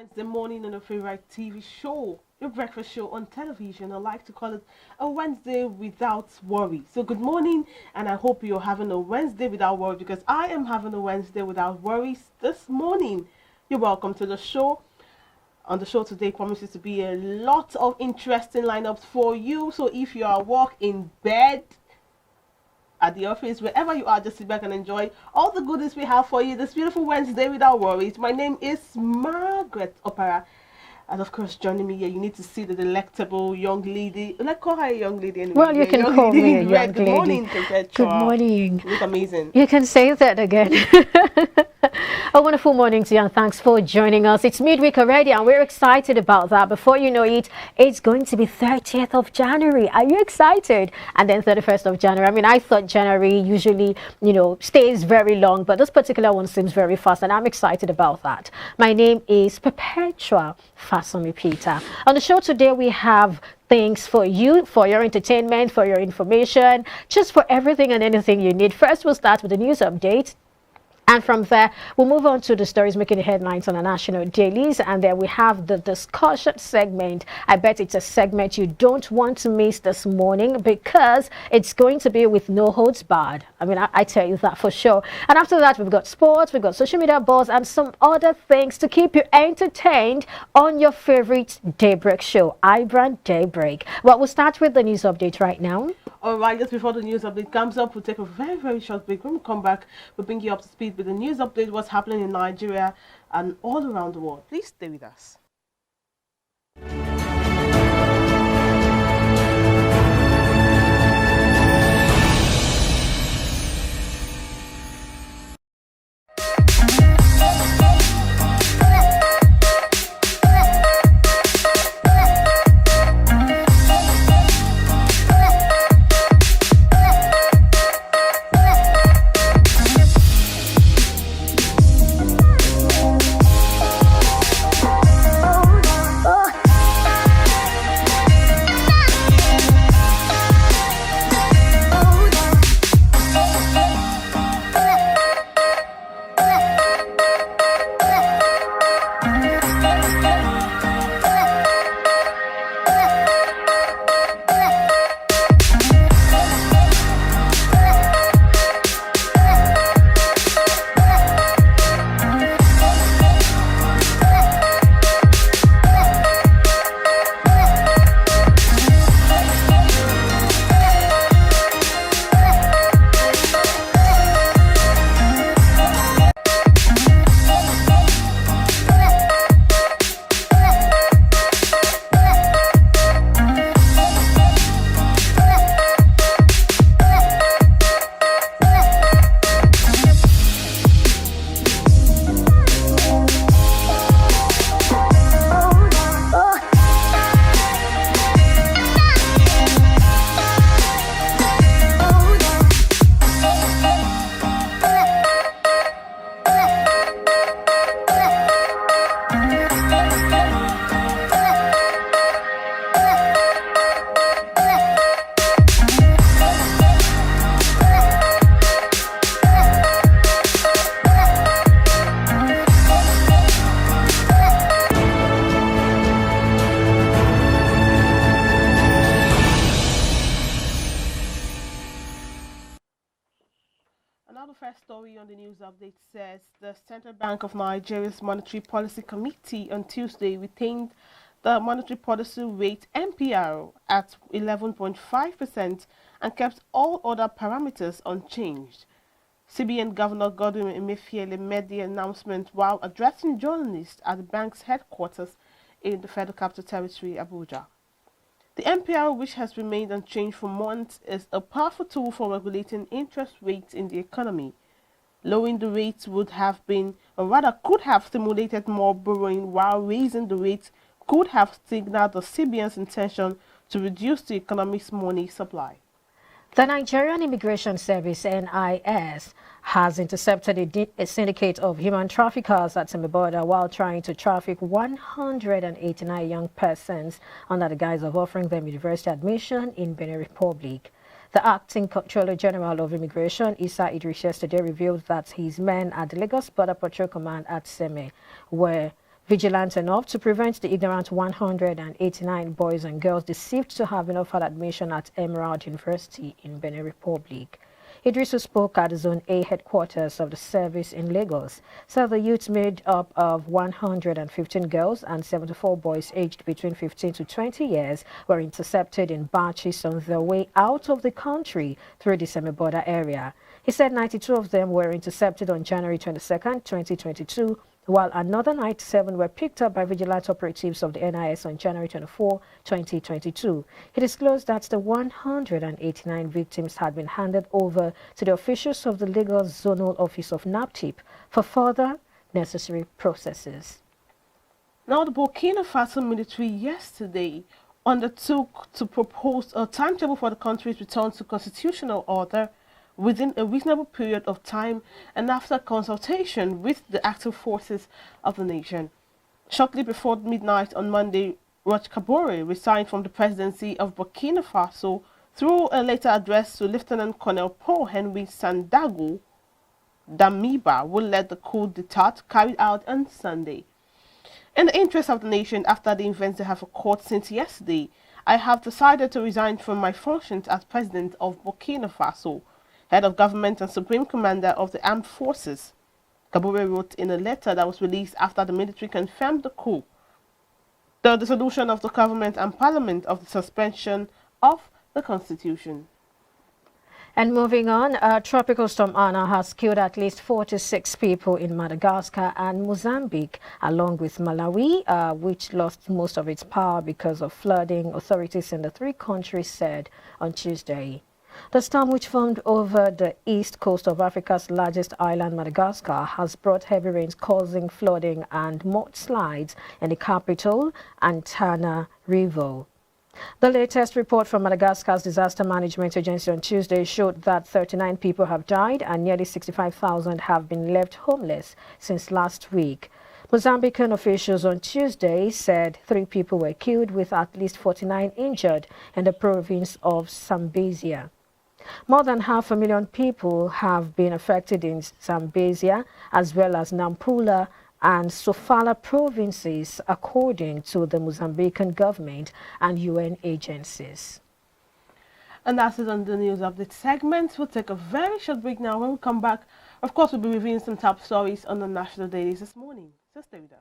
Wednesday morning on your favorite TV show, your breakfast show on television. I like to call it a Wednesday without worry. So good morning, and I hope you're having a Wednesday without worry because I am having a Wednesday without worries this morning. You're welcome to the show. On the show today promises to be a lot of interesting lineups for you. So if you are at work, in bed, at the office, wherever you are, just sit back and enjoy all the goodies we have for you this beautiful Wednesday without worries. My name is Margaret Opera, and of course, joining me here, you need to see the delectable young lady. Let's call her a young lady anyway. Well, you can call me a young lady. Good morning, Conceptua. Good morning. You look amazing. You can say that again. A wonderful morning to you, and thanks for joining us. It's midweek already, and we're excited about that. Before you know it, it's going to be 30th of January. Are you excited? And then 31st of January. I mean, I thought January usually, stays very long, but this particular one seems very fast, and I'm excited about that. My name is Perpetua Fasomi Peter. On the show today, we have things for you, for your entertainment, for your information, just for everything and anything you need. First, we'll start with the news update. And from there, we'll move on to the stories making the headlines on the national dailies. And then we have the discussion segment. I bet it's a segment you don't want to miss this morning because it's going to be with no holds barred. I mean, I tell you that for sure. And after that, we've got sports, we've got social media buzz, and some other things to keep you entertained on your favorite daybreak show, iBrand Daybreak. Well, we'll start with the news update right now. All right, just before the news update comes up, we'll take a very, very short break. When we come back, we'll bring you up to speed with the news update, what's happening in Nigeria and all around the world. Please stay with us. First story on the news update says the Central Bank of Nigeria's Monetary Policy Committee on Tuesday retained the monetary policy rate MPR at 11.5% and kept all other parameters unchanged. CBN Governor Godwin Emefiele made the announcement while addressing journalists at the bank's headquarters in the Federal Capital Territory, Abuja. The MPR, which has remained unchanged for months, is a powerful tool for regulating interest rates in the economy. Lowering the rates would have been, or rather could have stimulated more borrowing, while raising the rates could have signaled the CBN's intention to reduce the economy's money supply. The Nigerian Immigration Service, NIS, has intercepted a syndicate of human traffickers at the border while trying to traffic 189 young persons under the guise of offering them university admission in Benin Republic. The acting Controller General of Immigration, Issa Idris, yesterday revealed that his men at the Lagos Border Patrol Command at Seme were vigilant enough to prevent the ignorant 189 boys and girls deceived to have been offered admission at Emerald University in Benin Republic. Idrisu spoke at the Zone A headquarters of the service in Lagos, said the youths made up of 115 girls and 74 boys aged between 15 to 20 years were intercepted in batches on their way out of the country through the semi-border area. He said 92 of them were intercepted on January 22nd, 2022, while another 97 were picked up by vigilant operatives of the NIS on January 24, 2022. He disclosed that the 189 victims had been handed over to the officials of the Lagos Zonal Office of NAPTIP for further necessary processes. Now, the Burkina Faso military yesterday undertook to propose a timetable for the country's return to constitutional order within a reasonable period of time and after consultation with the active forces of the nation. Shortly before midnight on Monday, Roch Kabore resigned from the presidency of Burkina Faso through a letter addressed to Lieutenant Colonel Paul Henry Sandago Damiba, who led the coup d'etat carried out on Sunday. In the interest of the nation, after the events that have occurred since yesterday, I have decided to resign from my functions as president of Burkina Faso, head of government and supreme commander of the armed forces, Kabore wrote in a letter that was released after the military confirmed the coup, the dissolution of the government and parliament of the suspension of the constitution. And moving on, Tropical Storm Anna has killed at least 46 people in Madagascar and Mozambique, along with Malawi, which lost most of its power because of flooding, authorities in the three countries said on Tuesday. The storm, which formed over the east coast of Africa's largest island, Madagascar, has brought heavy rains causing flooding and mudslides in the capital, Antananarivo. The latest report from Madagascar's Disaster Management Agency on Tuesday showed that 39 people have died and nearly 65,000 have been left homeless since last week. Mozambican officials on Tuesday said 3 people were killed with at least 49 injured in the province of Zambezia. More than 500,000 people have been affected in Zambezia as well as Nampula and Sofala provinces, according to the Mozambican government and UN agencies. And that's it on the news update segment. We'll take a very short break now. When we come back, of course, we'll be reviewing some top stories on the national dailies this morning. So stay with us.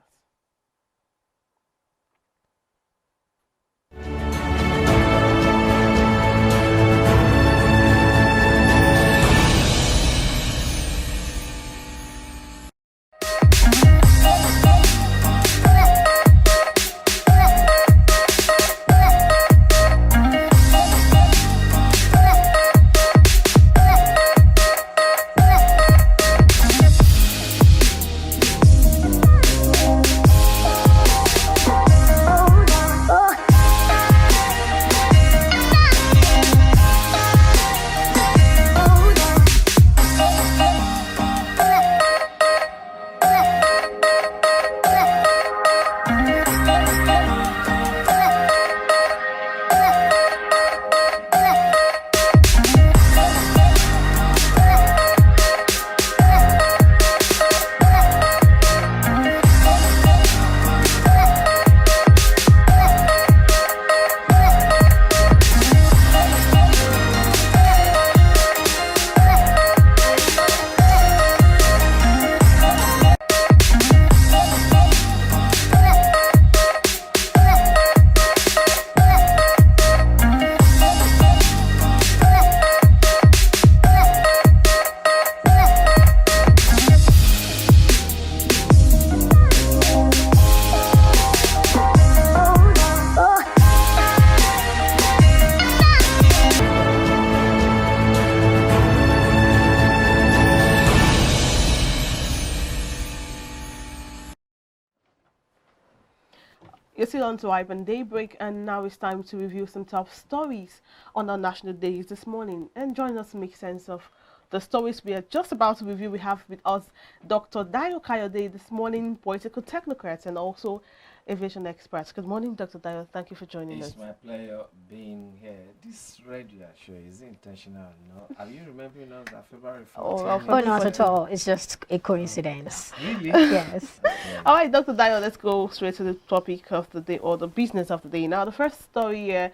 You're still on to iBrand Daybreak, and now it's time to review some top stories on our national days this morning. And join us to make sense of the stories we are just about to review. We have with us Dr. Dayo Kayode this morning, political technocrat, and also aviation experts. Good morning, Dr. Dio. Thank you for joining us. It's my pleasure being here. This radio show is intentional, no? Are you remembering us at February 14th? Oh, not at all. It's just a coincidence. Really? Yes. Okay. All right, Dr. Dio, let's go straight to the topic of the day, or the business of the day. Now, the first story here,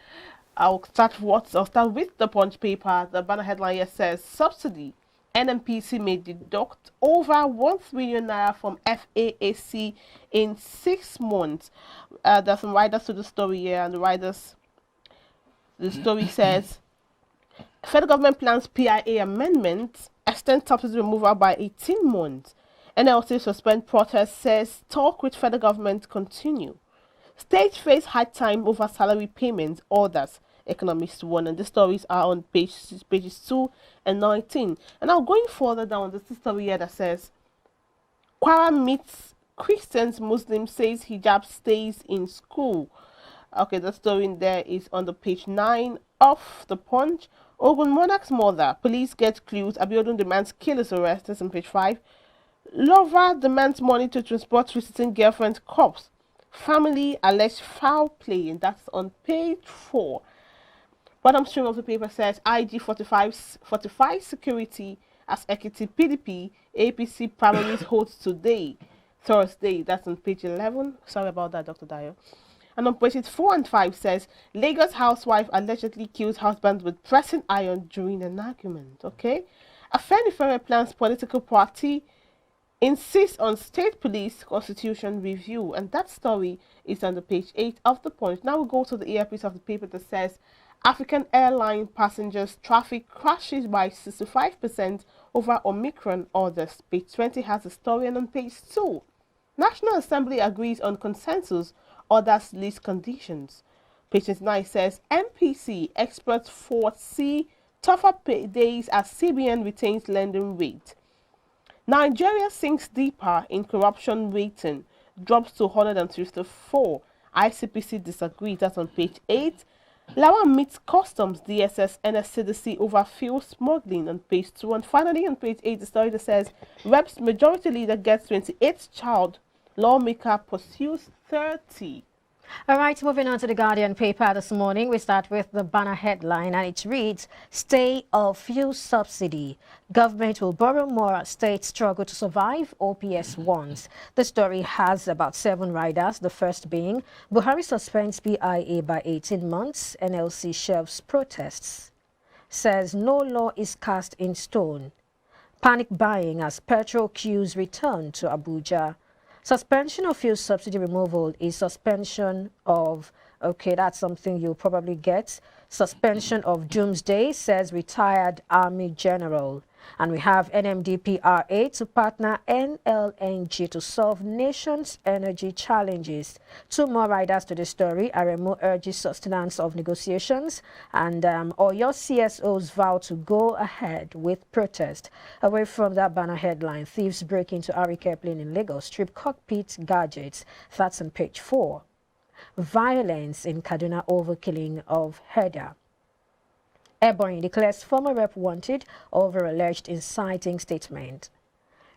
I'll start with the Punch paper. The banner headline here says, subsidy. NMPC may deduct over 1 trillion naira from FAAC in 6 months. There's some writers to the story here, and the story says, federal government plans PIA amendments, extend subsidy removal by 18 months. NLC suspend protest, says talk with federal government continue. States face hard time over salary payments, orders. Economists warn, and the stories are on pages 2 and 19. And now going further down, there's a story here that says, Kwara meets Christians, Muslims, says hijab stays in school. Okay, the story in there is on the page 9 of the Punch. Ogun Monarch's mother, police get clues, Abiodun demands killer's arrest, that's on page 5. Lover demands money to transport visiting girlfriend's corpse. Family alleged foul play, and that's on page 4. Bottom stream of the paper says IG 45 security as equity PDP APC primaries holds today, Thursday. That's on page 11. Sorry about that, Dr. Dio. And on pages 4 and 5 says Lagos housewife allegedly kills husband with pressing iron during an argument. Okay, Afenifere plans political party insists on state police constitution review, and that story is on the page 8 of the Punch. Now we go to the earpiece of the paper that says African airline passengers traffic crashes by 65% over Omicron orders. Page 20 has a story, and on page 2, National Assembly agrees on consensus, orders list conditions. Page 29 says MPC experts foresee tougher days as CBN retains lending rate. Nigeria sinks deeper in corruption rating, drops to 154. ICPC disagrees, that's on page 8. Lawan meets customs, DSS, NSCDC over fuel smuggling on page 2. And finally on page 8, the story that says Reps majority leader gets 28th child, lawmaker pursues 30. All right, moving on to the Guardian paper this morning. We start with the banner headline, and it reads, Stay of fuel subsidy. Government will borrow more, states struggle to survive, OPS warns. The story has about 7 riders, the first being, Buhari suspends PIA by 18 months, NLC shelves protests. Says no law is cast in stone. Panic buying as petrol queues return to Abuja. Suspension of fuel subsidy removal is suspension of, okay, that's something you'll probably get. Suspension of doomsday, says retired Army General. And we have NMDPRA to partner NLNG to solve nation's energy challenges. 2 more riders to the story. Aremu urges sustenance of negotiations, and Oyo CSOs vow to go ahead with protest. Away from that banner headline, thieves break into Arik airplane in Lagos, strip cockpit gadgets. That's on page 4. Violence in Kaduna over killing of herder. Ebony declares former rep wanted over alleged inciting statement.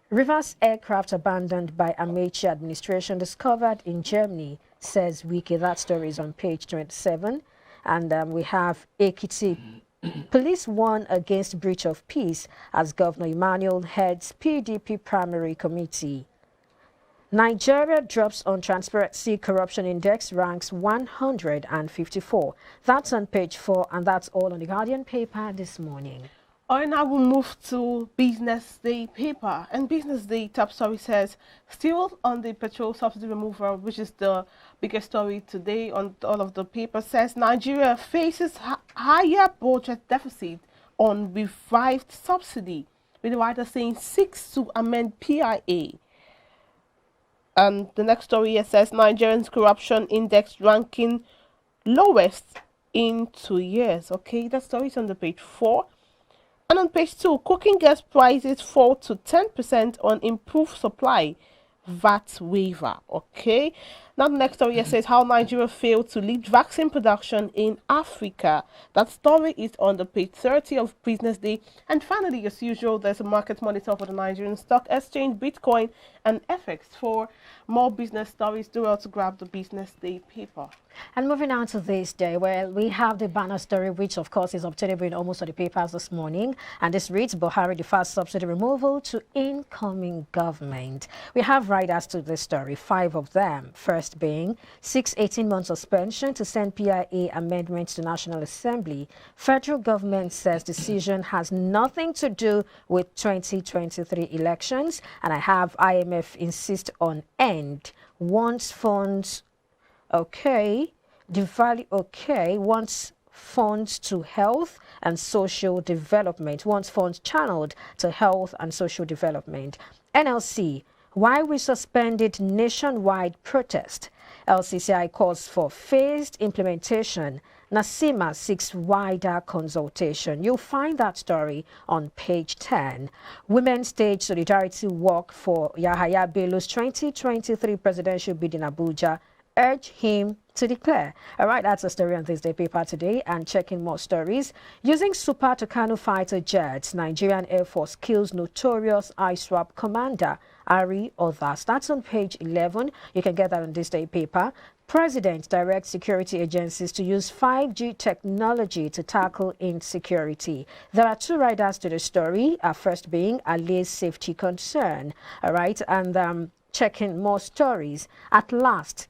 Rivers aircraft abandoned by Amaechi administration discovered in Germany, says Wiki. That story is on page 27. And we have Ekiti. Police warn against breach of peace as Governor Emmanuel heads PDP primary committee. Nigeria drops on Transparency Corruption Index, ranks 154. That's on page 4, and that's all on the Guardian paper this morning. All right, now we'll move to Business Day paper. And Business Day top story says, still on the petrol subsidy removal, which is the biggest story today on all of the paper, says Nigeria faces higher budget deficit on revived subsidy, with the writer saying seeks to amend PIA. And the next story here says Nigerian's corruption index ranking lowest in 2 years. Okay, that story is on the page 4. And on page 2, cooking gas prices fall to 10% on improved supply, VAT waiver. Okay, Now, the next story here says how Nigeria failed to lead vaccine production in Africa. That story is on the page 30 of Business Day. And finally, as usual, there's a market monitor for the Nigerian Stock Exchange, Bitcoin, and FX. For more business stories, do well to grab the Business Day paper. And moving on to this day, well, we have the banner story, which of course is obtainable in almost all the papers this morning. And this reads, Buhari defers subsidy removal to incoming government. We have writers to this story, 5 of them. First being 18-month suspension to send PIA amendments to National Assembly. Federal government says decision has nothing to do with 2023 elections. And I have IMF insist on end once funds. Okay, the value, okay, wants funds to health and social development, wants funds channeled to health and social development. NLC, why we suspended nationwide protest. LCCI calls for phased implementation. Nasima seeks wider consultation. You'll find that story on page 10. Women stage solidarity walk for Yahaya Bello's 2023 presidential bid in Abuja. Urge him to declare. All right, that's the story on this day paper today. And checking more stories. Using Super Tucano fighter jets, Nigerian Air Force kills notorious ISWAP commander Ari Othas. That's on page 11. You can get that on this day paper. President directs security agencies to use 5G technology to tackle insecurity. There are 2 riders to the story. First being Ali's safety concern. All right, and checking more stories. At last,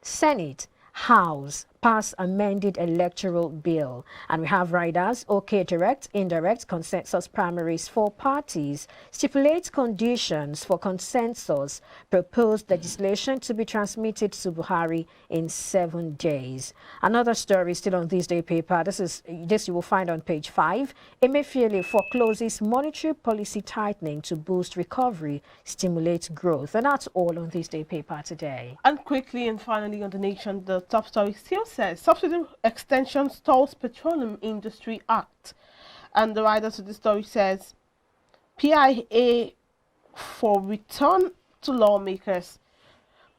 Senate, House pass amended electoral bill. And we have riders, okay, direct, indirect, consensus primaries for parties, stipulates conditions for consensus, proposed legislation to be transmitted to Buhari in 7 days. Another story still on this day paper. This you will find on page 5. Emefiele forecloses monetary policy tightening to boost recovery, stimulate growth. And that's all on this day paper today. And quickly and finally on the Nation, the top story still says subsidy extension stalls Petroleum Industry Act. And the writer to the story says PIA for return to lawmakers.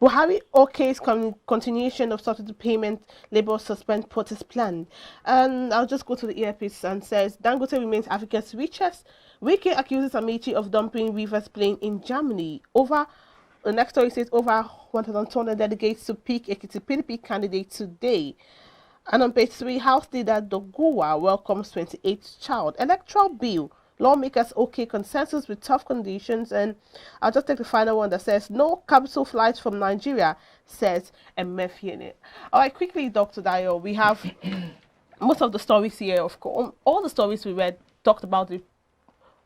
Buhari okays continuation of subsidy payment, Labour suspend protest plan. And I'll just go to the earpiece and says Dangote remains Africa's richest. Wike accuses Amici of dumping Rivers plane in Germany. The next story says over 1,200 delegates to pick Ekiti PDP candidate today. And on page 3, House Leader Doguwa welcomes 28th child. Electoral bill. Lawmakers okay consensus with tough conditions. And I'll just take the final one that says no capital flights from Nigeria, says Emefiele. All right, quickly, Dr. Dayo, we have most of the stories here. Of course, all the stories we read talked about the,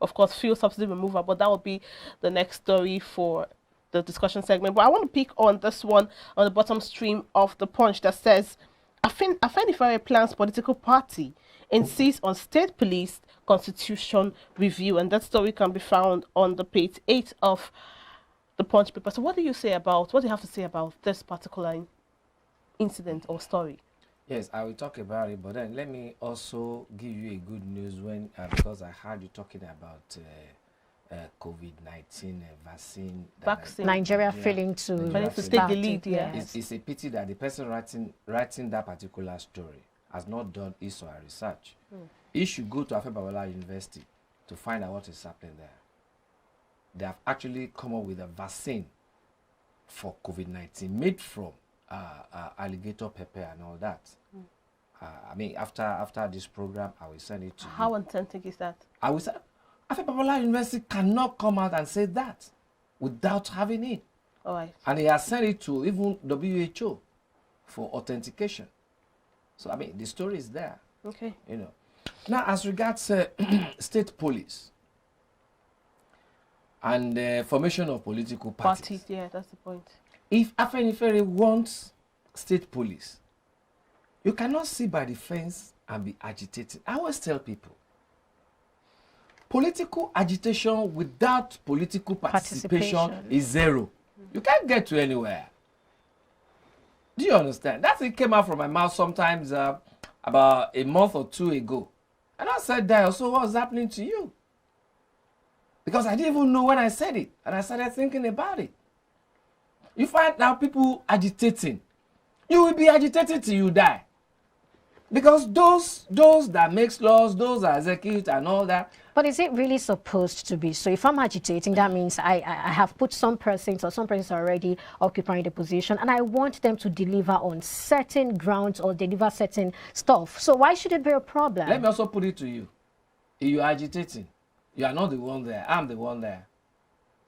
of course, fuel subsidy removal, but that will be the next story for the discussion segment. But I want to pick on this one on the bottom stream of the Punch that says Afenifere plans political party insists on state police constitution review, and that story can be found on the page 8 of the Punch paper. So what do you have to say about this particular incident or story? Yes, I will talk about it, but then let me also give you a good news when because I heard you talking about COVID-19 vaccine. Nigeria failing to take the lead. Yes. It's a pity that the person writing that particular story has not done his or her research. He should go to Afebawala University to find out what is happening there. They have actually come up with a vaccine for COVID-19 made from alligator pepper and all that. I mean, after this program, I will send it to you. How authentic is that? I will say, Afebawala University cannot come out and say that without having it. All right. And he has sent it to even WHO for authentication. So, I mean, the story is there. Okay. You know. Now, as regards state police and the formation of political parties. Yeah, that's the point. If Afenifere wants state police, you cannot sit by the fence and be agitated. I always tell people, political agitation without political participation is zero. You can't get to anywhere. Do you understand? That's it came out from my mouth sometimes about a month or 2 ago. And I said, Dio, so what's happening to you? Because I didn't even know when I said it. And I started thinking about it. You find now people agitating. You will be agitated till you die. Because those that makes laws, those that execute and all that. But is it really supposed to be? So if I'm agitating, that means I have put some persons, or some persons are already occupying the position, and I want them to deliver on certain grounds or deliver certain stuff. So why should it be a problem? Let me also put it to you. If you are agitating, you are not the one there. I'm the one there.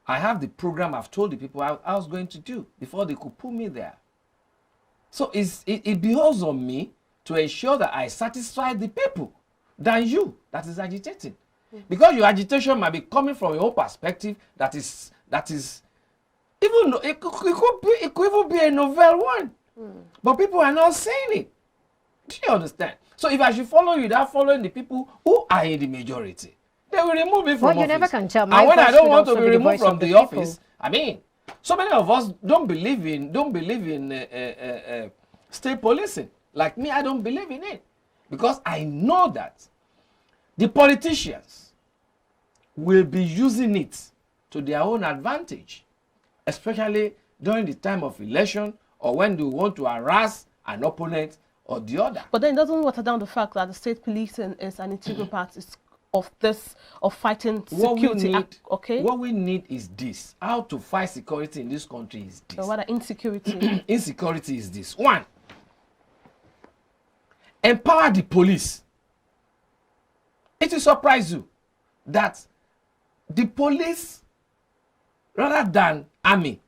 I have the program I've told the people I was going to do before they could put me there. So it behoves on me to ensure that I satisfy the people than you that is agitating. Because your agitation might be coming from your own perspective that is even it could even be a novel one. But people are not saying it. Do you understand? So if I should follow you without following the people who are in the majority, they will remove me from office. Well, you never can tell. And when I don't want to be removed from the office, I mean, so many of us don't believe in state policing. Like me, I don't believe in it. Because I know that the politicians will be using it to their own advantage, especially during the time of election or when they want to harass an opponent or the other. But then it doesn't water down the fact that the state policing is an integral part of fighting security. What we need is this. How to fight security in this country is this. So what insecurity? Insecurity is this. One, empower the police. It will surprise you that the police, rather than army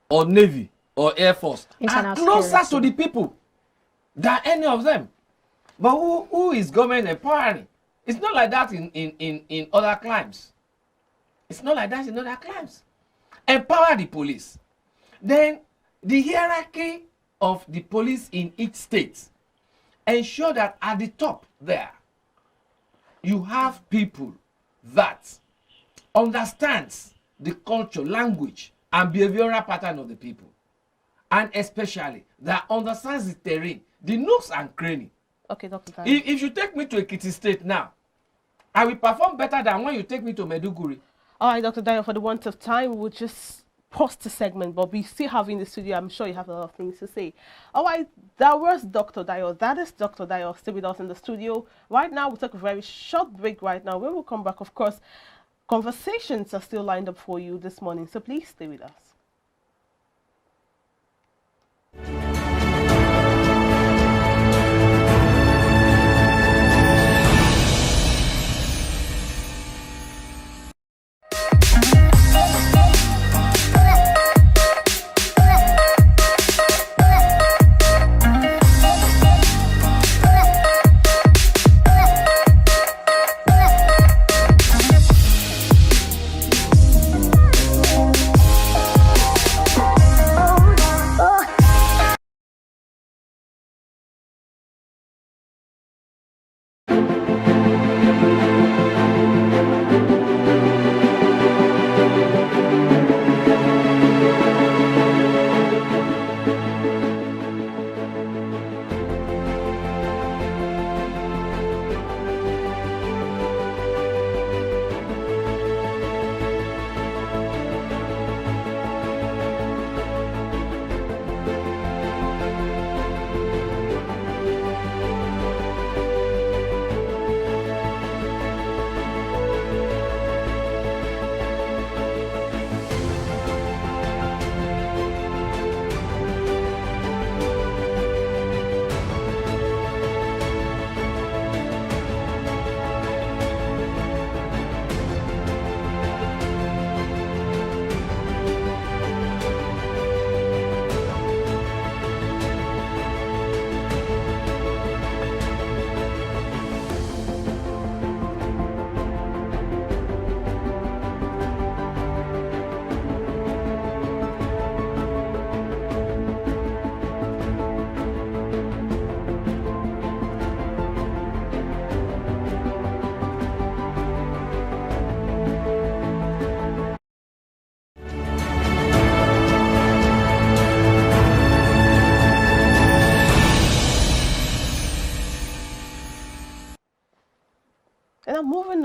or navy or air force, are closer to the people than any of them. But who is government empowering? It's not like that in other climes. It's not like that in other climes. Empower the police. Then the hierarchy of the police in each state, ensure that at the top there, you have people that understands the culture, language, and behavioral pattern of the people. And especially that understands the terrain, the nooks and cranny. Okay, Dr. If you take me to Ekiti State now, I will perform better than when you take me to Meduguri. All right, Dr. Dayo, for the want of time, we'll just pause the segment, but we still have in the studio. I'm sure you have a lot of things to say. All right, that was Dr. Dayo. That is Dr. Dayo still with us in the studio. Right now, we'll take a very short break right now. When we come back, of course, conversations are still lined up for you this morning, so please stay with us.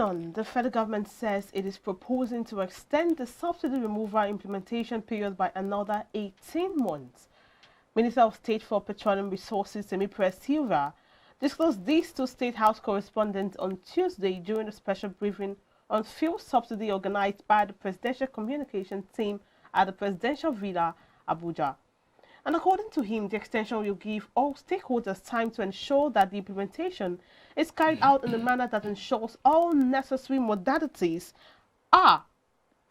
on, the federal government says it is proposing to extend the subsidy removal implementation period by another 18 months. Minister of State for Petroleum Resources, Semi-Press Silva, disclosed this to State House correspondents on Tuesday during a special briefing on fuel subsidy organized by the Presidential Communication Team at the Presidential Villa, Abuja. And according to him, the extension will give all stakeholders time to ensure that the implementation is carried out in a manner that ensures all necessary modalities are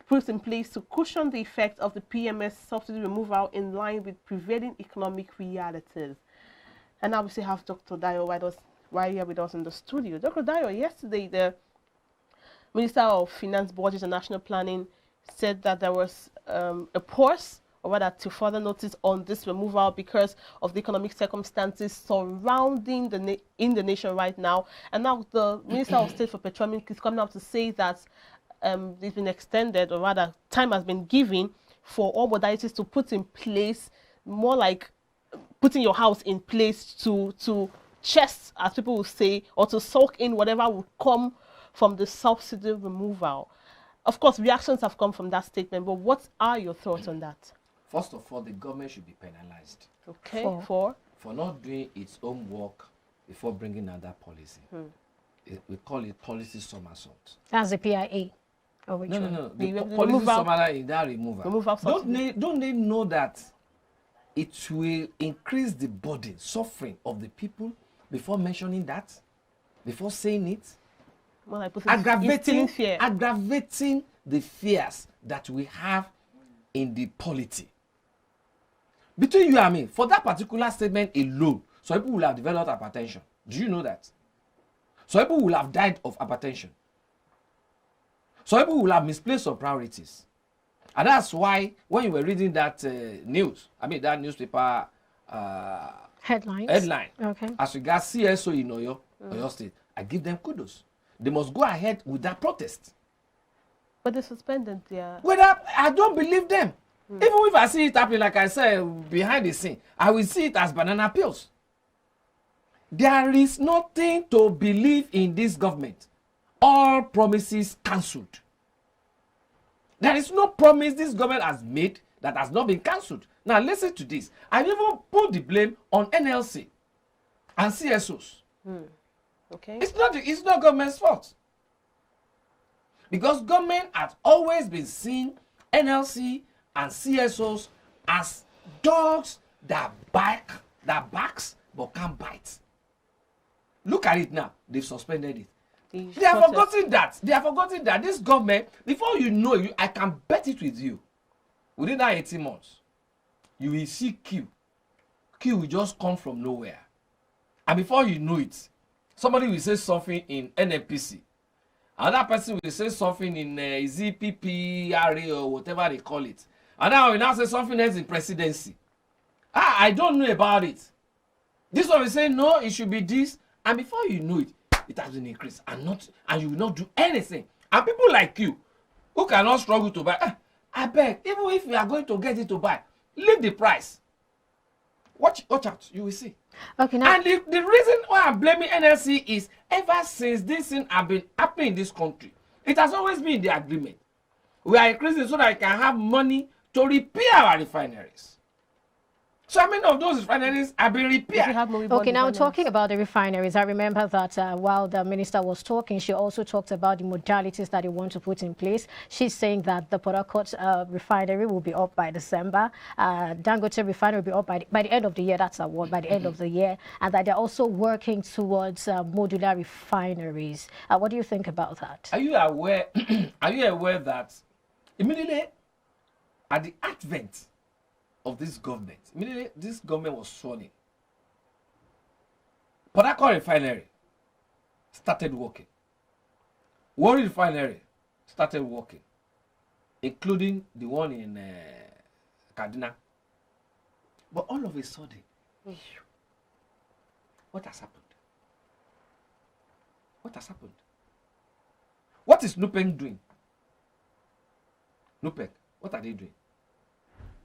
put in place to cushion the effect of the PMS subsidy removal in line with prevailing economic realities. And now we still have Dr. Dayo right here with us in the studio. Dr. Dayo, yesterday the Minister of Finance, Budget and National Planning said that there was a pause, or rather to further notice, on this removal because of the economic circumstances surrounding the nation right now. And now the Minister of State for Petroleum is coming out to say that it's been extended, or rather time has been given for all modalities to put in place, more like putting your house in place to chest, as people will say, or to soak in whatever will come from the subsidy removal. Of course, reactions have come from that statement, but what are your thoughts on that? First of all, the government should be penalized. Okay, for not doing its own work before bringing another policy. We call it policy somersault. That's the PIA. Oh, which one? No. The policy somersault is that removal. Don't they know that it will increase the burden, suffering of the people before mentioning that, before saying it? Well, aggravating the fears that we have in the polity. Between you and me, for that particular statement alone, some people will have developed hypertension. Do you know that? Some people will have died of hypertension. Some people will have misplaced some priorities. And that's why when you were reading that that newspaper headline, okay, as regards CSO in Oyo State, I give them kudos. They must go ahead with that protest. But they suspended their... Well, I don't believe them. Even if I see it happening, like I said, behind the scene, I will see it as banana peels. There is nothing to believe in this government. All promises cancelled. There is no promise this government has made that has not been cancelled. Now listen to this. I even put the blame on NLC and CSOs. Okay. It's not government's fault. Because government has always been seeing NLC and CSOs as dogs that barks but can't bite. Look at it now. They've suspended it. They have forgotten that. They have forgotten that this government, before you know it, I can bet it with you. Within that 18 months, you will see queue. Queue will just come from nowhere. And before you know it, somebody will say something in NNPC. Another person will say something in ZPPRA or whatever they call it. And now we now say something else in presidency. I don't know about it. This one will say, no, it should be this. And before you know it, it has been increased. And you will not do anything. And people like you, who cannot struggle to buy, I beg, even if you are going to get it to buy, leave the price. Watch out, you will see. Okay, now. And the reason why I'm blaming NLC is ever since this thing have been happening in this country, it has always been in the agreement. We are increasing so that I can have money to repair our refineries. So many of those refineries have been repaired. Okay, now talking about the refineries, I remember that while the minister was talking, she also talked about the modalities that they want to put in place. She's saying that the Port Harcourt refinery will be up by December. Dangote refinery will be up by the end of the year. That's a word, by the end of the year. And that they're also working towards modular refineries. What do you think about that? Are you aware, that immediately at the advent of this government, immediately this government was sworn in, Port Harcourt refinery started working. Warri refinery started working, including the one in Kaduna. But all of a sudden, what has happened? What has happened? What is NUPEC doing? NUPEC, what are they doing?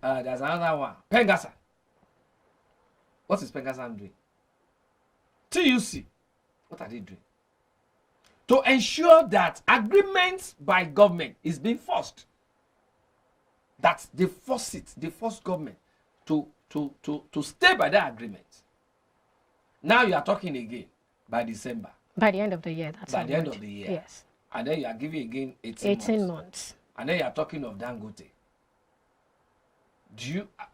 There's another one. Pengasan. What is Pengasan doing? TUC. What are they doing? to ensure that agreements by government is being forced. That they force it, they force government to stay by that agreement. Now you are talking again by December. By the end of the year, that's by the end of the year. Yes. And then you are giving again 18 months. And then you are talking of Dangote.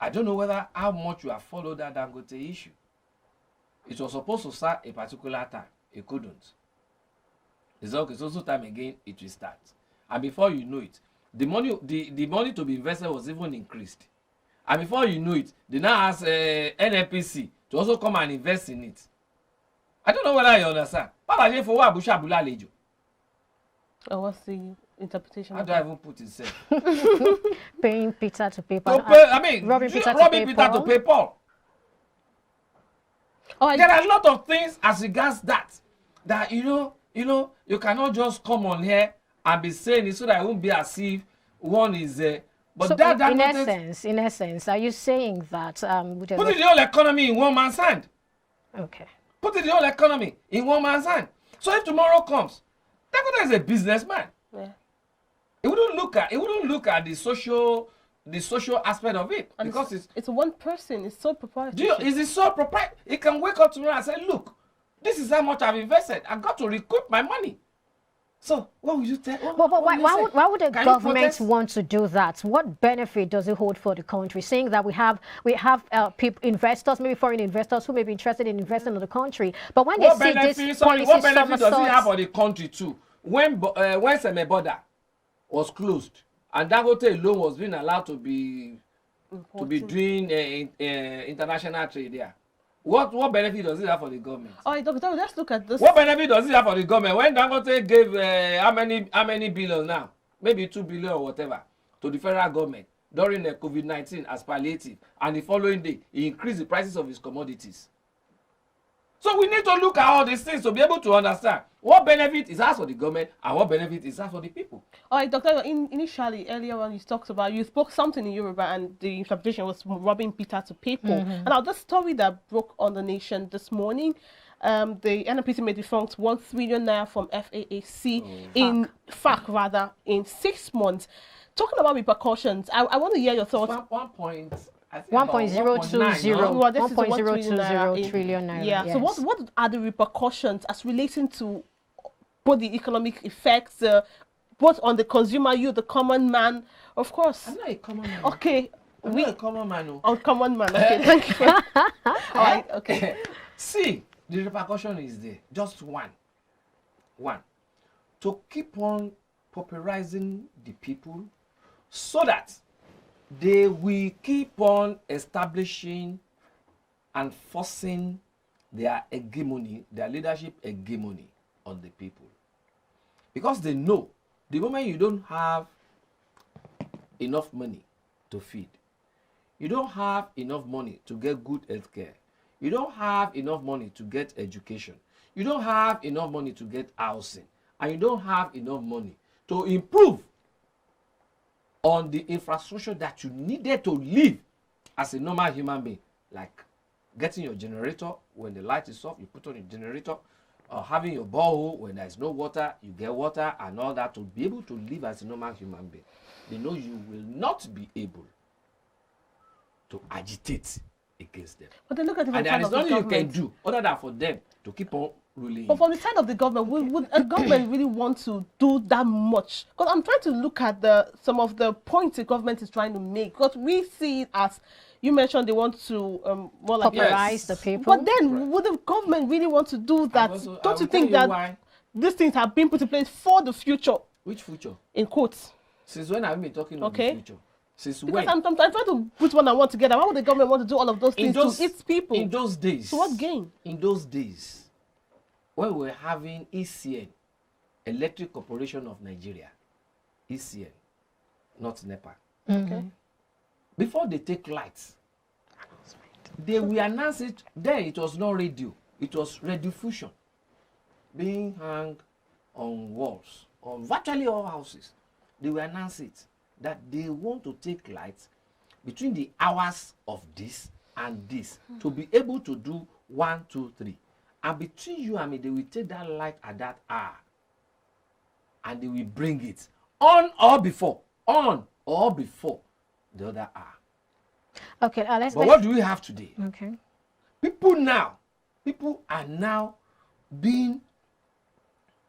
I don't know how much you have followed that Dangote issue. It was supposed to start a particular time. It couldn't. It's okay, so time again it will start. And before you know it, the money to be invested was even increased. And before you know it, they now ask NNPC to also come and invest in it. I don't know whether you understand. Oh, what's the interpretation? How do I even put it? Paying Peter to pay Paul. Robbing Peter to pay Paul. Oh, there are a lot of things as regards that you cannot just come on here and be saying it so that it won't be as if one is but so that in essence, are you saying that putting the whole economy in one man's hand? Okay. Putting the whole economy in one man's hand. So if tomorrow comes, Dangote is a businessman. Yeah. He wouldn't look at the social aspect of it, and because it's one person. It's so proprietary. Is it so proprietary? He can wake up tomorrow and say, "Look, this is how much I've invested. I've got to recoup my money." So what would you tell? But why would the government want to do that? What benefit does it hold for the country? Saying that we have investors, maybe foreign investors, who may be interested in investing in the country, but when they see this policy, what benefit does it have for the country too? When Cinematography was closed and Dangote alone was being allowed to be doing international trade there, what benefit does it have for the government? Oh, Doctor, let's look at this. What benefit does it have for the government when Dangote gave how many billion now, maybe 2 billion or whatever, to the federal government during the COVID-19 as palliative, and the following day he increased the prices of his commodities? So we need to look at all these things to be able to understand what benefit is has for the government and what benefit is has for the people. All right, Doctor, initially, earlier on, you spoke something in Yoruba and the interpretation was robbing Peter to pay Paul. And now this story that broke on the nation this morning, the NNPC may defunct 1 trillion naira from FAAC in 6 months. Talking about repercussions, I want to hear your thoughts. 1.020 trillion naira. Yeah. Yes. So what are the repercussions as relating to both the economic effects, both on the consumer, the common man? Of course. I'm not a common man. Okay. I'm not a common man. Oh, common man. Okay. Thank you. All right. Okay. See, the repercussion is there. Just one. To keep on pauperizing the people so that they will keep on establishing and forcing their hegemony, their leadership hegemony on the people. Because they know the moment you don't have enough money to feed, you don't have enough money to get good health care, you don't have enough money to get education, you don't have enough money to get housing, and you don't have enough money to improve on the infrastructure that you needed to live as a normal human being, like getting your generator when the light is off, you put on your generator, or having your borehole when there is no water, you get water and all that to be able to live as a normal human being. They know you will not be able to agitate against them. But then look at the and there is nothing you can do other than for them to keep on ruling. But from the side of the government, would a government really want to do that much? Because I'm trying to look at some of the points the government is trying to make. Because we see it as, you mentioned, they want to more like popularize the people. But then, would the government really want to do that? Don't you think that these things have been put in place for the future? Which future? In quotes. Since when have we been talking about the future? Since because when? I'm trying to put one and one together. Why would the government want to do all of those things to its people? In those days. So what gain? In those days, when we were having ECN, Electric Corporation of Nigeria, ECN, not NEPA. Okay. Before they take lights, they will announce it. Then it was not radio. It was radio fusion being hung on walls, on virtually all houses. They will announce it that they want to take lights between the hours of this and this to be able to do 1, 2, 3. And between you and me, they will take that light at that hour and they will bring it on or before the other hour. Okay, But what do we have today? Okay. People are now being,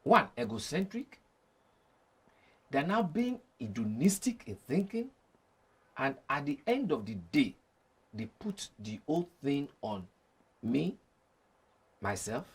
one, egocentric. They're now being hedonistic in thinking. And at the end of the day, they put the whole thing on me, myself,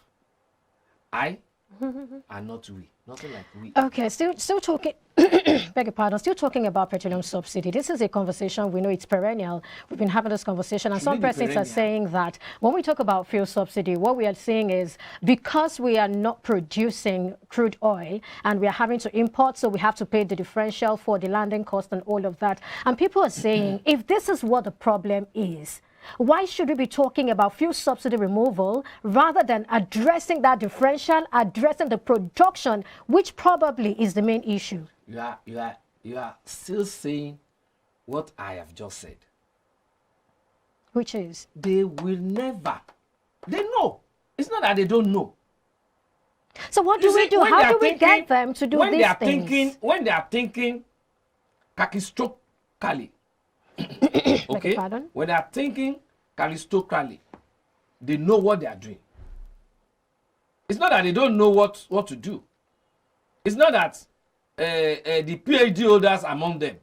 I, and not we. Nothing like we. Okay, still talking, beg your pardon, still talking about petroleum subsidy. This is a conversation, we know it's perennial. We've been having this conversation, and some persons are saying that when we talk about fuel subsidy, what we are saying is because we are not producing crude oil and we are having to import, so we have to pay the differential for the landing cost and all of that. And people are saying, if this is what the problem is, why should we be talking about fuel subsidy removal rather than addressing that differential, addressing the production, which probably is the main issue? You are still saying what I have just said. Which is? They will never. They know. It's not that they don't know. So what do we do? How do we get them to do these things? When they are thinking catastrophically, okay? When they are thinking catastrophically, they know what they are doing. It's not that they don't know what to do. It's not that the PhD holders among them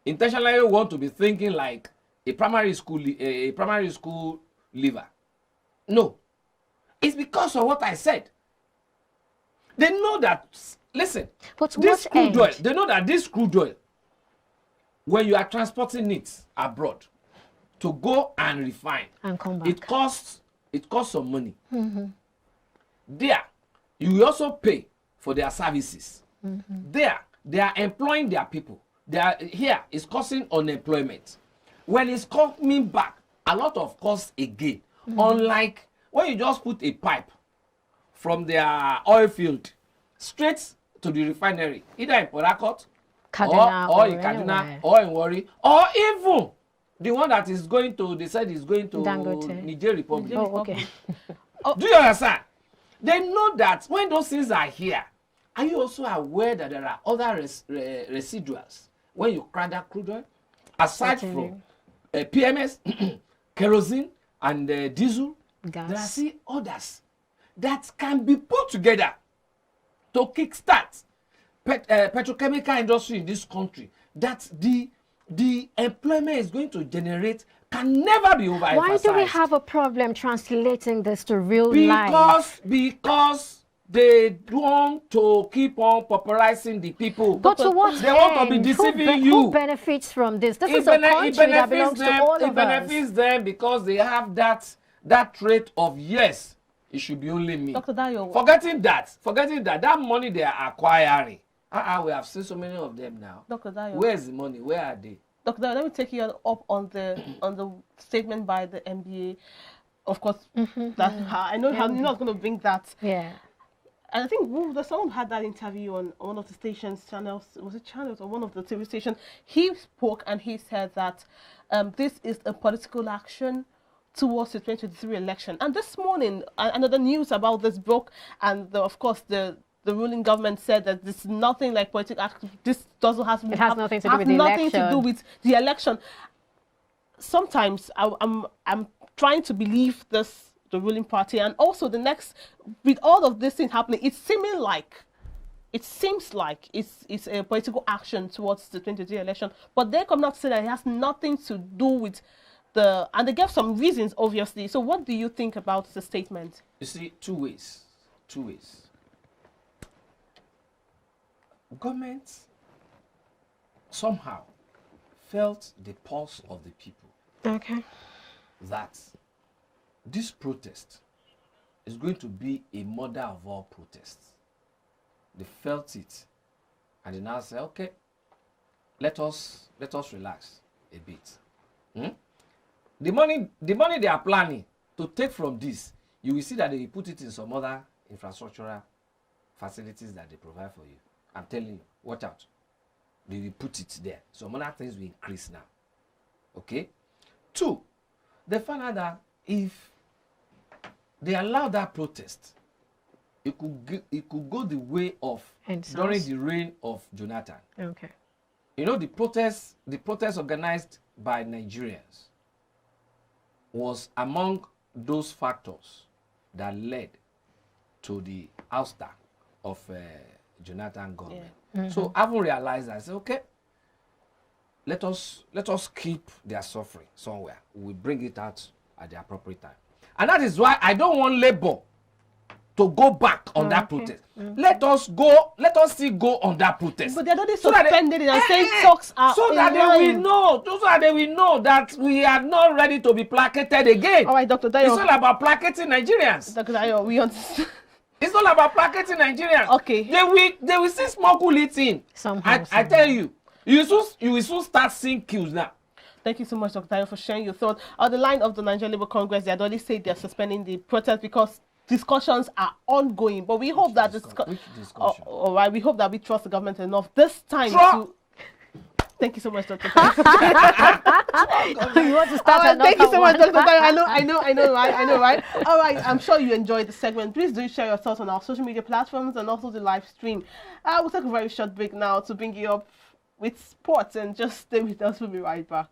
intentionally want to be thinking like a primary school leaver. No. It's because of what I said. They know that, listen, this crude oil, they know that this crude oil, when you are transporting it abroad to go and refine, and come back, it costs some money. There, you will also pay for their services. There, they are employing their people. Here, it's causing unemployment. When it's coming back, a lot of costs again. Unlike when you just put a pipe from their oil field straight to the refinery, either in Port Harcourt, or in Kaduna, or in Warri, or even the one that is going to, they said is going to Nigerian Republic. Oh, okay. Do you understand? They know that when those things are here, are you also aware that there are other residuals when you crack that crude oil? Aside from PMS, kerosene, and diesel, gas, there are still others that can be put together to kickstart petrochemical industry in this country, that the employment is going to generate can never be overemphasized. Why do we have a problem translating this to real life? Because they want to keep on popularizing the people. But to what they want to be deceiving you. Who benefits from this? This is a country that belongs to all of us. It benefits them because they have that trait of, yes, it should be only me. Dr. Dayo, forgetting that money they are acquiring. We have seen so many of them now. Dr. Dayo, where's the money? Where are they? Dr. Dayo, let me take you up on the statement by the NBA. Of course, that I know you're not going to bring that. Yeah. And I think someone had that interview on one of the station's channels. Was it channels or one of the TV stations? He spoke and he said that this is a political action towards the 2023 election. And this morning, another news about this broke, and of course the ruling government said that this is nothing like political action. This doesn't have it has nothing to do with the election. Nothing to do with the election. Sometimes I'm trying to believe this. The ruling party, and also the next, with all of this thing happening, it seems like it's a political action towards the 2023 election, but they're coming out to say that it has nothing to do with and they gave some reasons, obviously. So what do you think about the statement? You see, two ways. Government somehow felt the pulse of the people. Okay. That this protest is going to be a mother of all protests. They felt it, and they now say, okay, let us relax a bit. The money they are planning to take from this, you will see that they will put it in some other infrastructural facilities that they provide for you. I'm telling you, watch out. They will put it there. Some other things will increase now. Okay? 2, they found out that if they allow that protest it could go the way of during the reign of Jonathan. Okay. You know, the protests organized by Nigerians was among those factors that led to the ouster of Jonathan government. Yeah. So having realized that, I said, okay, let us keep their suffering somewhere. We bring it out at the appropriate time. And that is why I don't want Labour to go back on that protest. Let us still go on that protest. But they're not suspended and saying talks are so that they will know that we are not ready to be placated again. All right, Dr. Dayo. It's all about placating Nigerians. Dr. Dayo, we understand. It's all about placating Nigerians. Okay. They will see smuggle it in. Somehow. I tell you, you will soon start seeing queues now. Thank you so much, Dr. Dayo, for sharing your thoughts. On the line of the Nigerian Labour Congress, they had already said they're suspending the protest because discussions are ongoing. But we hope that all right, we hope that we trust the government enough this time to. Thank you so much, Dr. Dayo. You want to start thank you so much, Dr. Dayo. I know, right? All right, I'm sure you enjoyed the segment. Please do share your thoughts on our social media platforms and also the live stream. We'll take a very short break now to bring you up with sports, and just stay with us. We'll be right back.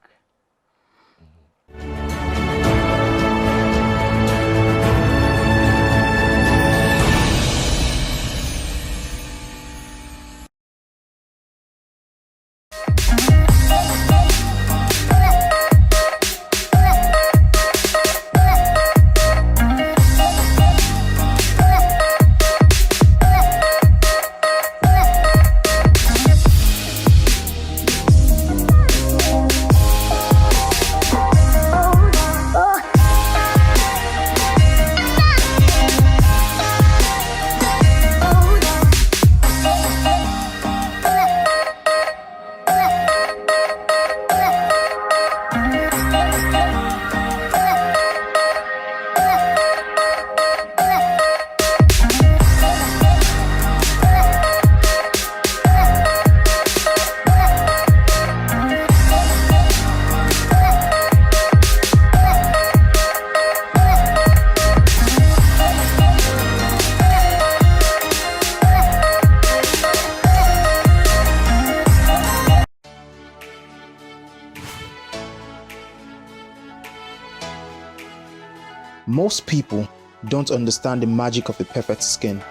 Most people don't understand the magic of a perfect skin,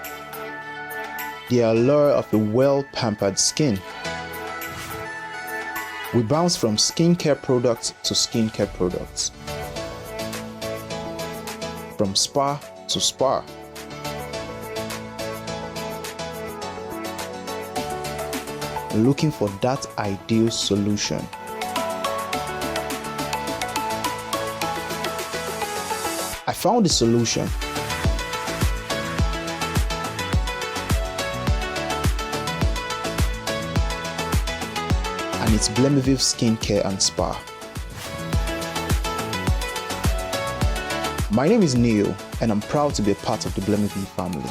the allure of a well-pampered skin. We bounce from skincare products to skincare products, from spa to spa. Looking for that ideal solution. I found the solution. And it's Blemiviv Skincare and Spa. My name is Neil, and I'm proud to be a part of the Blemiviv family.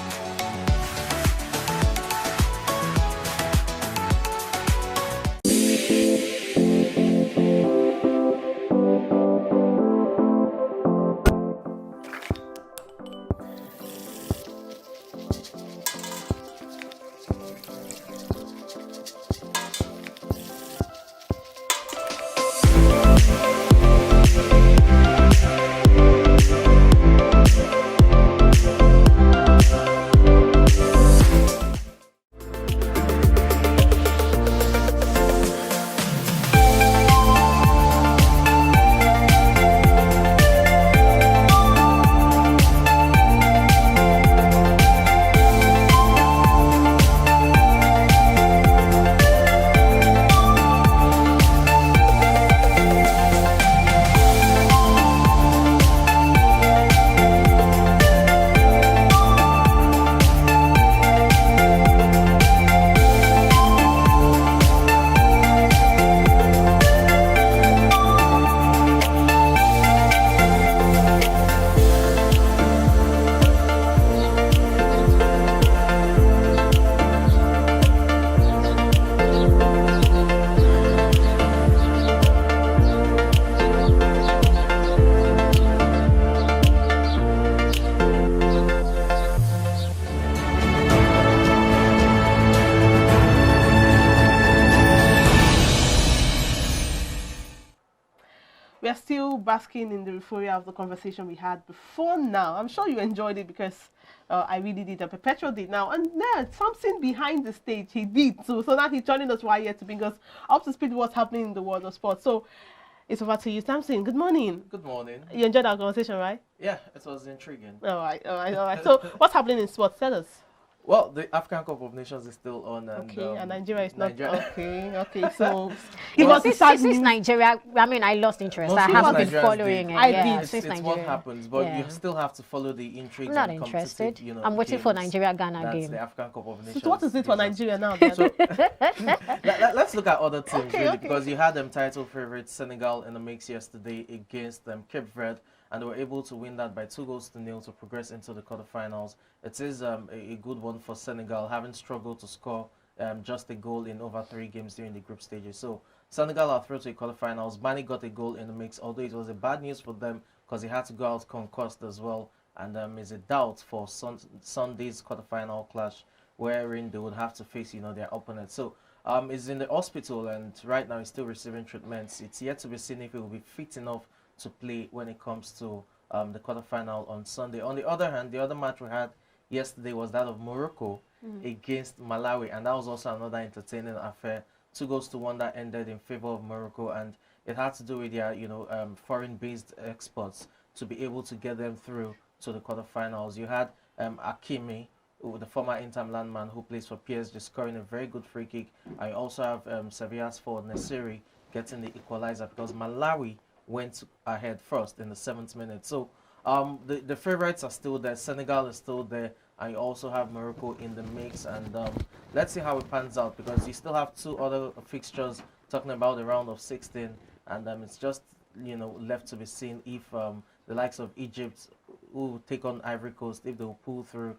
basking in the euphoria of the conversation we had before now. I'm sure you enjoyed it because I really did. A Perpetual did now. And there's something behind the stage he did too. So now he's joining us right here to bring us up to speed with what's happening in the world of sports. So it's over to you, Samson. Good morning. Good morning. You enjoyed our conversation, right? Yeah, it was intriguing. All right. So what's happening in sports? Tell us. Well, the African Cup of Nations is still on. And, Okay, and Nigeria is not. Nigeria- Okay. So Give us the since, sad since news. Nigeria, I mean, I lost interest. I Most haven't been Nigerians following did. it. I yeah, did. since It's what Nigeria. happens, but Yeah. you still have to follow the intrigues I'm not and interested. competitive, you know, I'm waiting for games. Nigeria-Ghana That's game. the African Cup of Nations. So what is it for gives us. Nigeria now? Then? So let's look at other teams Okay, really, okay. because you had them title favorites Senegal in the mix yesterday against Cape Verde, and they were able to win that by 2-0 to progress into the quarterfinals. It is a good one for Senegal, having struggled to score just a goal in over 3 games during the group stages. So Senegal are through to the quarterfinals. Mane got a goal in the mix, although it was a bad news for them because he had to go out concussed as well, and is a doubt for Sunday's quarterfinal clash, wherein they would have to face their opponent. So is in the hospital, and right now he's still receiving treatments. It's yet to be seen if he will be fit enough to play when it comes to the quarterfinal on Sunday. On the other hand, the other match we had yesterday was that of Morocco against Malawi, and that was also another entertaining affair. 2-1 that ended in favor of Morocco, and it had to do with their foreign-based exports to be able to get them through to the quarterfinals. You had Hakimi, the former Inter Milan man who plays for PSG, scoring a very good free kick. I also have Sevilla's for Nesiri getting the equalizer because Malawi went ahead first in the 7th minute. So the favorites are still there. Senegal is still there. I also have Morocco in the mix, and let's see how it pans out because you still have 2 other fixtures talking about the round of 16, and it's just left to be seen if the likes of Egypt will take on Ivory Coast, if they will pull through.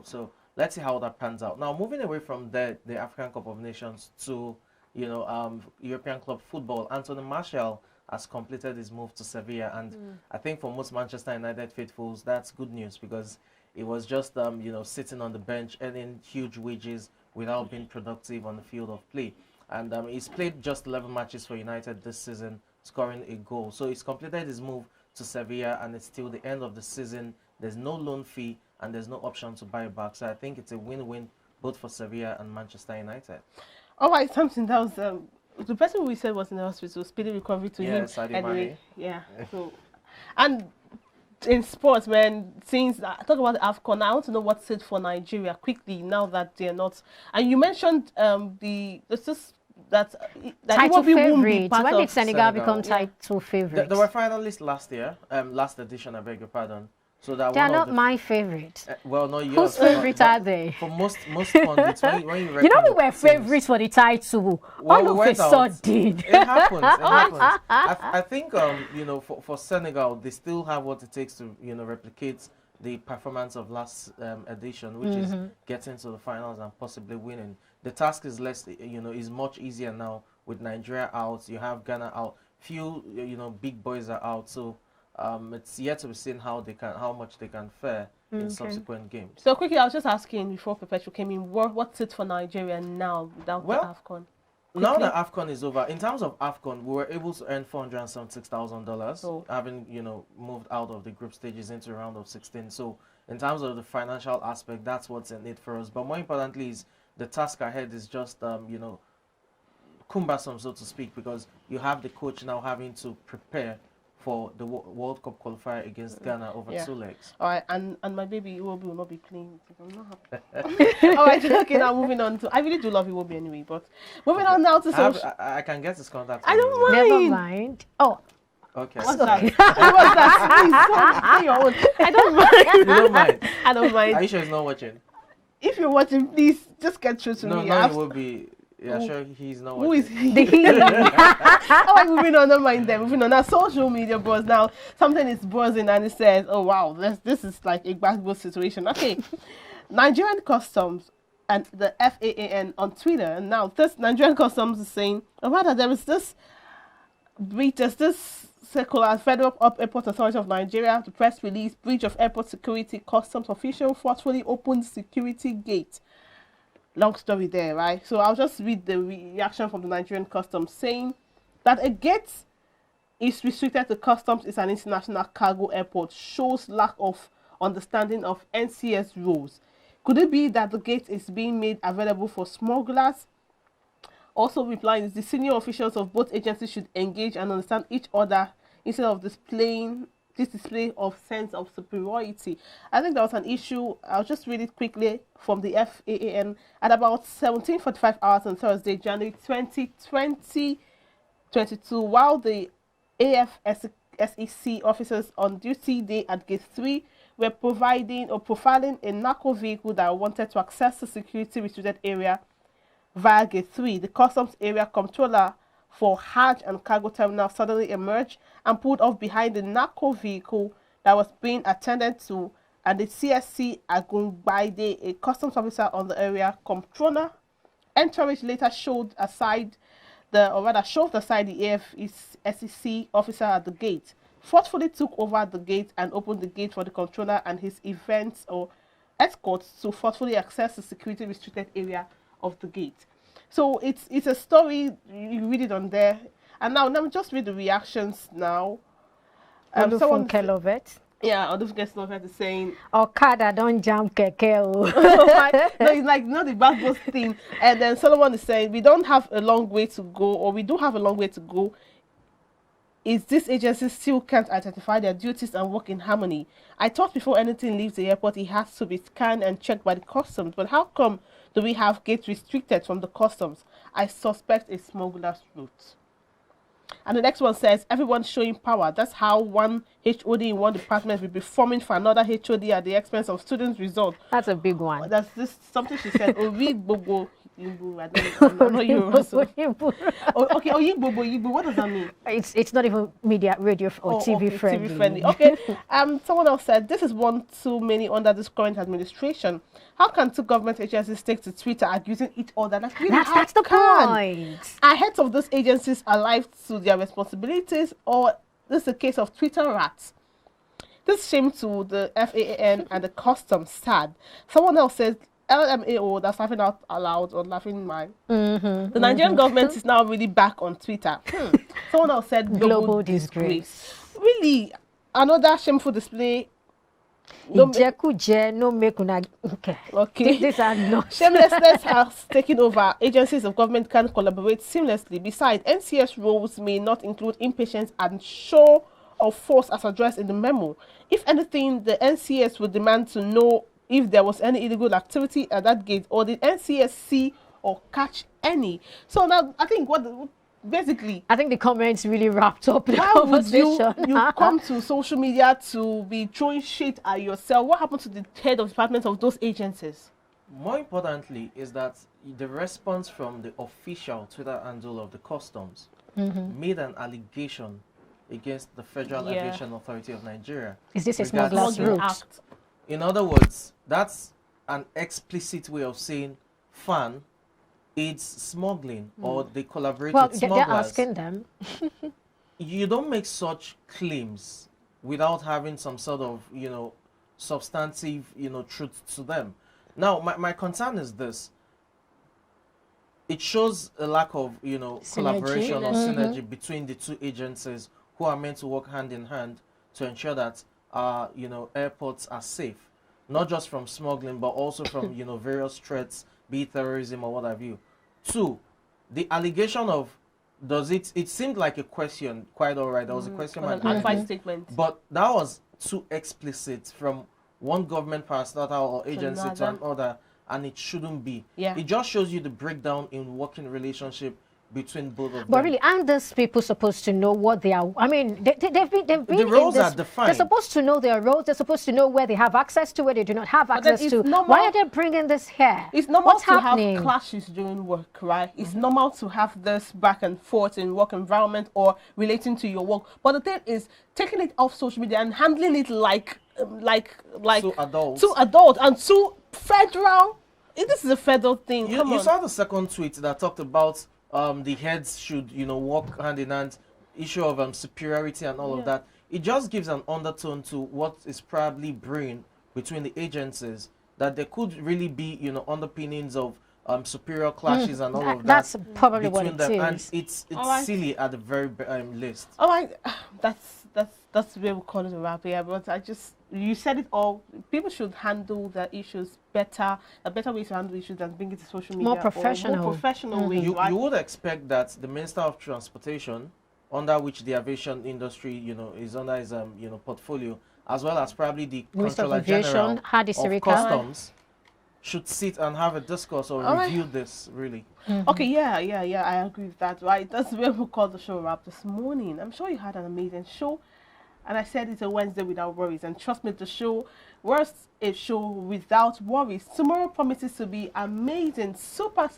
So let's see how that pans out. Now moving away from the African Cup of Nations to European club football, Anthony Martial has completed his move to Sevilla, and I think for most Manchester United faithfuls that's good news because it was just sitting on the bench earning huge wages without being productive on the field of play, and he's played just 11 matches for United this season, scoring a goal. So he's completed his move to Sevilla, and it's till the end of the season. There's no loan fee and there's no option to buy back, so I think it's a win-win both for Sevilla and Manchester United. All right, Samson, that was the person we said was in the hospital. Speedy recovery to him. Sadio Anyway, Mane. yeah. So, and in sports, man, since talk about the AFCON, I want to know what's it for Nigeria quickly now that they're not. And you mentioned there's just that Title Iwobi won't be favorite. part When of did Senegal become Yeah. title favorite? They were finalists last year, last edition, I beg your pardon. So that They are one of not the my favorite. well, no, Whose yours. favorite but are they? For most pundits, when you You know reckon we were teams- favorites for the title. Well, All we of a went out. sudden. It happens. It happens. I think for Senegal, they still have what it takes to replicate the performance of last edition, which is getting to the finals and possibly winning. The task is less, is much easier now with Nigeria out. You have Ghana out. Few big boys are out, so it's yet to be seen how much they can fare in subsequent games. So quickly, I was just asking before Perpetual came in, what's it for Nigeria now without the AFCON? Now Quickly. that AFCON is over, in terms of AFCON, we were able to earn $476,000, Oh. having moved out of the group stages into round of 16. So in terms of the financial aspect, that's what's in it for us. But more importantly, is the task ahead is just cumbersome, so to speak, because you have the coach now having to prepare for the World Cup qualifier against Ghana over Yeah. 2 legs. All right, and my baby Iwobi will not be playing. I'm not happy. All right, okay, now moving on to. I really do love Iwobi anyway, but moving on now to social. I can get his contact. I for don't you. mind. Never mind. Oh, Okay. What's that? What's that? Please, say your own. I don't mind. You don't mind? I don't Are mind. you sure he's not watching? If you're watching, please just get through to No, me. no, he will be. Yeah, Who- sure, he's not Who watching. is he? All right, moving on, don't mind them. Moving on. Now, social media buzz. Now, something is buzzing and it says, oh, wow, this is like a bad situation. Okay. Nigerian Customs and the FAAN on Twitter. And now, this Nigerian Customs is saying, or rather, there is this breach, there's this circular, Federal Airport Authority of Nigeria, the press release, breach of airport security, customs official forcefully opened security gate. Long story there, right? So I'll just read the reaction from the Nigerian Customs saying that a gate is restricted to customs is an international cargo airport shows lack of understanding of NCS rules. Could it be that the gate is being made available for smugglers? Also replying is the senior officials of both agencies should engage and understand each other instead of displaying this display of sense of superiority. I think there was an issue. I'll just read it quickly from the FAAN at about 17:45 hours on Thursday, January 2022, while the AFSEC officers on duty day at Gate 3 were profiling a narco vehicle that wanted to access the security restricted area via Gate 3. The customs area controller for Hajj and cargo terminal suddenly emerged and pulled off behind the narco vehicle that was being attended to, and the CSC Agungbaide, a customs officer on the area controller, entourage later shoved aside the AFSEC officer at the gate, forcefully took over the gate and opened the gate for the controller and his events or escorts to forcefully access the security restricted area of the gate. So it's a story. You read it on there, and now let me just read the reactions now. Someone love it. Yeah, Olufun is saying Okada don't jump keke. no, it's like not the bad boss thing. And then Solomon is saying we don't have a long way to go, or we do have a long way to go. Is this agency still can't identify their duties and work in harmony? I thought before anything leaves the airport, it has to be scanned and checked by the customs. But how come do we have gates restricted from the customs? I suspect a smuggler's route. And the next one says, everyone showing power. That's how one HOD in one department will be forming for another HOD at the expense of students' results. That's a big one. That's this something she said. Oh, read Bobo. I don't know you. Okay, Oyigbobo. What does that mean? It's not even media, radio, or TV friendly. TV friendly. Okay. Someone else said this is one too many under this current administration. How can two government agencies take to Twitter accusing each other? That's the point. Are heads of those agencies alive to their responsibilities, or this is a case of Twitter rats? This shame to the FAAN and the customs sad. Someone else says LMAO, that's laughing out aloud or laughing my. The Nigerian government is now really back on Twitter. Someone else said global disgrace. Really, another shameful display. Okay. These are not. Shamelessness has taken over. Agencies of government can collaborate seamlessly. Besides, NCS roles may not include impatience and show of force as addressed in the memo. If anything, the NCS would demand to know if there was any illegal activity at that gate, or did NCS see or catch any. So now I think basically I think the comments really wrapped up the how conversation. Would you come to social media to be throwing shit at yourself? What happened to the head of department of those agencies? More importantly is that the response from the official Twitter handle of the customs made an allegation against the Federal Aviation Authority of Nigeria. Is this a smuggler's route? In other words, that's an explicit way of saying FAN aids smuggling or they collaborate with smugglers. They're asking them. You don't make such claims without having some sort of, substantive, truth to them. Now, my concern is this. It shows a lack of, collaboration or synergy between the two agencies who are meant to work hand in hand to ensure that airports are safe, not just from smuggling, but also from, various threats, be it terrorism or what have you. Two, the allegation of, it seemed like a question, quite all right. There was a question mark. An advice statement. But that was too explicit from one government parastatal or agency to another, and it shouldn't be. Yeah. It just shows you the breakdown in working relationship between both of them. But really, aren't these people supposed to know what they are? I mean, they've been the roles are defined. They're supposed to know their roles. They're supposed to know where they have access to, where they do not have access to. Why are they bringing this here? It's normal to have clashes during work, right? It's normal to have this back and forth in work environment or relating to your work. But the thing is, taking it off social media and handling it like two adults and two federal. This is a federal thing. You saw the second tweet that talked about the heads should, work hand in hand, issue of superiority and all of that. It just gives an undertone to what is probably brewing between the agencies, that there could really be, underpinnings of superior clashes and all of that. That's probably what between it them, and is. it's Alright. silly at the very least. All right, that's where we call it a wrap here. But you said it all. People should handle the issues better. A better way to handle issues than bring it to social media. More or professional. More professional way. You Right? would expect that the Minister of Transportation, under which the aviation industry, is under his portfolio, as well as probably the Minister of Controller Aviation, General Hadi of Sirika. Customs, should sit and have a discourse or Alright. review this really. Okay, yeah, I agree with that, right? That's where we call the show wrap this morning. I'm sure you had an amazing show, and I said it's a Wednesday without worries, and trust me, the show was a show without worries. Tomorrow promises to be amazing, super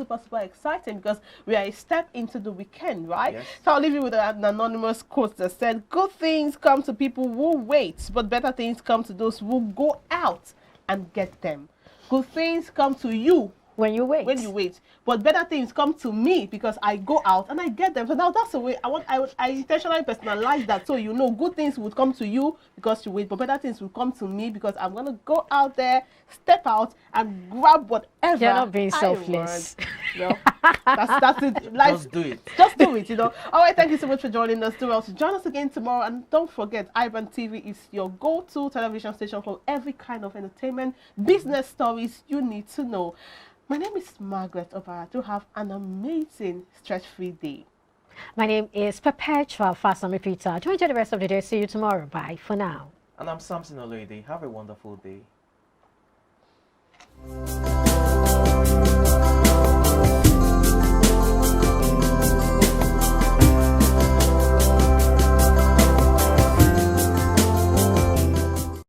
exciting, because we are a step into the weekend, right? Yes. So I'll leave you with an anonymous quote that said, good things come to people who wait, but better things come to those who go out and get them. Good things come to you When you wait. when you wait, but better things come to me because I go out and I get them. So now that's the way I intentionally personalize that, so good things would come to you because you wait, but better things will come to me because I'm gonna go out there, step out, and grab whatever. You're not being I selfless. want. That's it. Life, Just do it. just do it. All right, thank you so much for joining us. Do well to join us again tomorrow, and don't forget, iBrandTV is your go-to television station for every kind of entertainment, business stories you need to know. My name is Margaret Obara. Do have an amazing stress-free day. My name is Perpetua Fasam Repeater. Do enjoy the rest of the day. See you tomorrow. Bye for now. And I'm Samson Olede. Have a wonderful day.